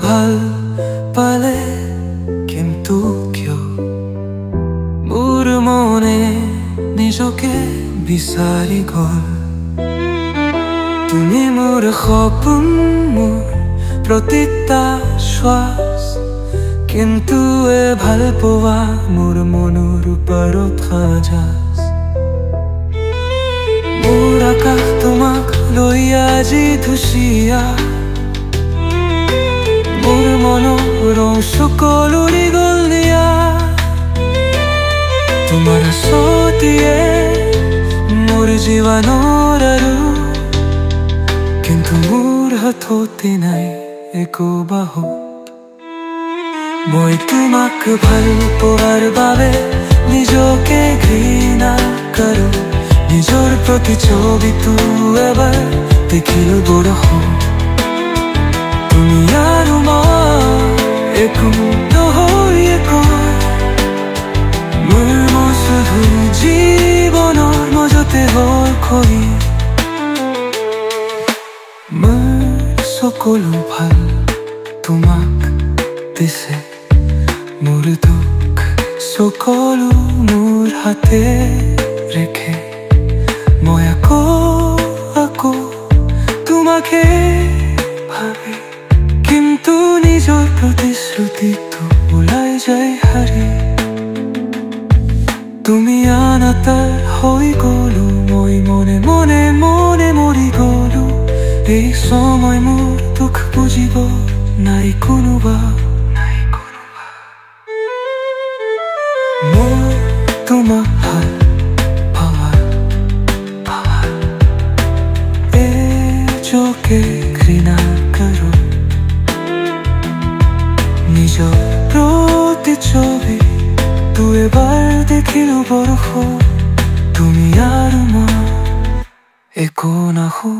ভাল পালে কিন্তু কিয় মোৰ মনে নিজকে বিচাৰি গ'ল। তুমি মোৰ সপোন, মোৰ প্ৰতিটা শ্বাস, কিন্তু ভাল পোৱা মোৰ মনৰ ওপৰত সাজাস। মোৰ আকাশ তোমাক লৈ আজি ধুচিয়া, মোৰ মনৰ ৰং সকলো উৰি গ'ল নিয়া। তোমাৰ ছটিয়ে মোৰ জীৱনৰ আৰু, কিন্তু মোৰ হাততে নাই একো বাহু। মই তোমাক ভাল পোৱাৰ বাবে নিজকে ঘৃণা কৰো। নিজৰ প্ৰতিচ্ছবিটো এবাৰ দেখিলো বৰষুণ। তুমি আৰু মই একো নহয় একো, মোৰ শুধু জীৱনৰ মাজতে হ'ল খৰি। মোৰ সকলো ভাল তোমাক দিছে, মোৰ দুখ সকলো মোৰ হাতে ৰেখে। মই আকৌ তোমাকে ভাবি, কিন্তু নিজৰ প্ৰতিশ্ৰুতিটো ওলাই যায় হাৰি। তুমি আনতাৰ হৈ গ'লো, মই মনে মনে মনে মৰি গ'লো। এই সময় মোৰ দুখ বুজিব নাই কোনোবা। মোৰ তোমাক ভাল পাৱাৰ নিজকে ঘৃণা কৰো। নিজৰ প্ৰতিচ্ছবি তো এবাৰ দেখিলো বৰষুণ। তুমি আৰু মই একো নাহো।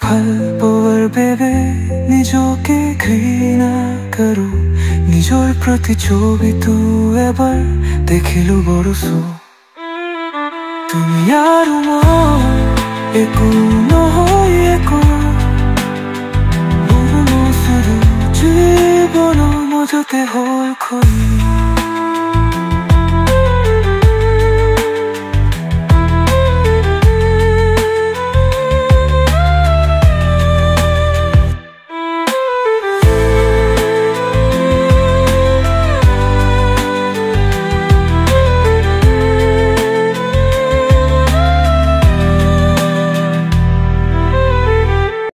ভাল পোৱাৰ বাবে নিজকে ঘৃণা কৰো। নিজৰ প্ৰতিচ্ছবিটো এবাৰ দেখিলো বৰষুণ। তুমি আৰু মই একো নহয় একো, মোৰ শুধু জীৱনৰ মাজতে হ'ল খৰি।